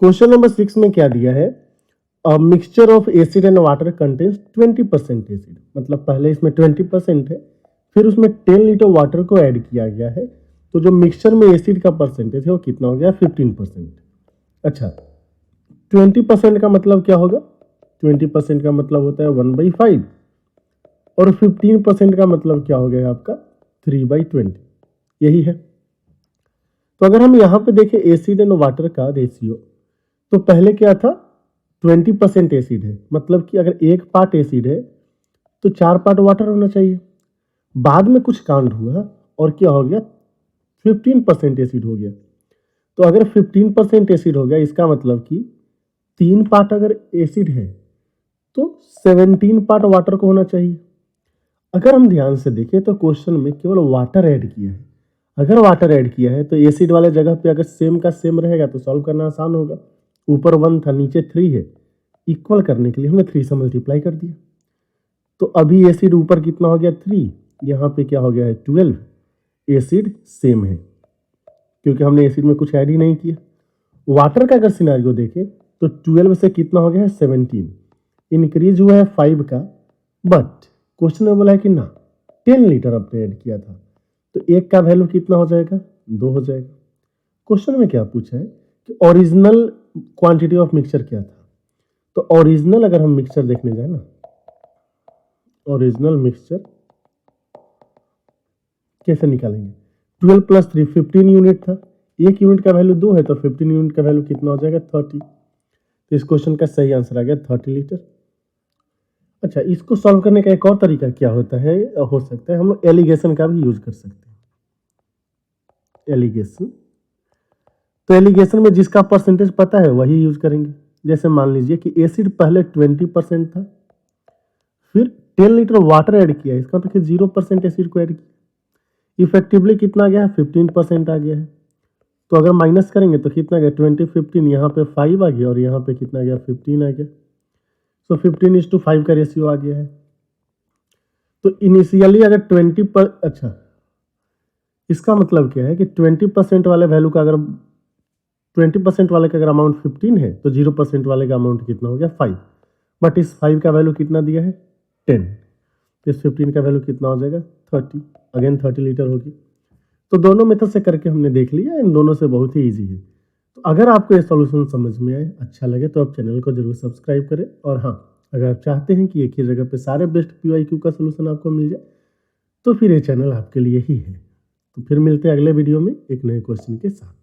Question number 6 में क्या दिया है? A mixture of acid and water contains 20% acid, मतलब पहले इसमें 20% है, फिर उसमें 10 लीटर वाटर को ऐड किया गया है, तो जो मिक्सचर में एसिड का परसेंटेज है वो कितना हो गया? 15%। अच्छा, 20% का मतलब क्या होगा? 20% का मतलब होता है 1/5 और 15% का मतलब क्या हो गया आपका? 3/20। यही है। तो अगर हम यहाँ पे देखें एसिड एंड वाटर का रेशियो, तो पहले क्या था? 20% एसिड है, मतलब कि अगर 1 पार्ट एसिड है तो 4 पार्ट वाटर होना चाहिए। बाद में कुछ कांड हुआ और क्या हो गया? 15% एसिड हो गया। तो अगर 15% एसिड हो गया, इसका मतलब कि 3 पार्ट अगर एसिड है तो 17 पार्ट वाटर को होना चाहिए। अगर हम ध्यान से देखें तो क्वेश्चन में केवल वाटर ऐड किया है। अगर वाटर ऐड किया है तो एसिड वाले जगह पे अगर सेम का सेम रहेगा तो सॉल्व करना आसान होगा। ऊपर 1 था, नीचे 3 है, इक्वल करने के लिए हमने 3 से मल्टीप्लाई कर दिया। तो अभी एसिड ऊपर कितना हो गया? 3, यहाँ पे क्या हो गया है? 12। एसिड सेम है क्योंकि हमने एसिड में कुछ ऐड ही नहीं किया। वाटर का अगर सिनेरियो देखें तो 12 से कितना हो गया है? 17। इंक्रीज हुआ है 5 का, बट क्वेश्चन में बोला है कि ना 10 लीटर आपने ऐड किया था, तो एक का वैल्यू कितना हो जाएगा? 2 हो जाएगा। क्वेश्चन में क्या पूछा है कि ओरिजिनल क्वांटिटी ऑफ मिक्सचर क्या था? तो ओरिजिनल अगर हम मिक्सचर देखने जाए ना, ओरिजिनल मिक्सचर कैसे निकालेंगे? 12 प्लस 3 15 यूनिट था, एक यूनिट का वैल्यू 2 है, तो 15 यूनिट का वैल्यू कितना हो जाएगा? 30। तो इस क्वेश्चन का सही आंसर आ गया 30 लीटर। अच्छा, इसको सॉल्व करने का एक और तरीका क्या होता है? हो सकता है हम लोग एलिगेशन का भी यूज कर सकते हैं। एलिगेशन, तो एलिगेशन में जिसका परसेंटेज पता है वही यूज करेंगे। जैसे मान लीजिए कि एसिड पहले 20% था, फिर 10 लीटर वाटर ऐड किया, इसका मतलब 0% एसिड को ऐड किया, इफेक्टिवली कितना आ गया है? 15% आ गया है। तो अगर माइनस करेंगे तो कितना गया? 20 15, यहाँ पे 5 आ गया और यहाँ पे कितना गया? 15 आ गया। तो 15:5 का रेशियो आ गया है। तो इनिशियली अगर 20 पर, अच्छा, इसका मतलब क्या है कि 20% वाले वैल्यू का अगर 20% वाले का अगर अमाउंट 15 है तो 0% वाले का अमाउंट कितना हो गया? 5। बट इस 5 का वैल्यू कितना दिया है? 10। इस 15 का वैल्यू कितना हो जाएगा? 30। अगेन 30 लीटर होगी। तो दोनों मेथड से करके हमने देख लिया, इन दोनों से बहुत ही ईजी है। तो अगर आपको ये सॉल्यूशन समझ में आए, अच्छा लगे, तो आप चैनल को जरूर सब्सक्राइब करें। और हाँ, अगर आप चाहते हैं कि एक ही जगह पे सारे बेस्ट पीवाईक्यू का सॉल्यूशन आपको मिल जाए, तो फिर ये चैनल आपके लिए ही है। तो फिर मिलते हैं अगले वीडियो में एक नए क्वेश्चन के साथ।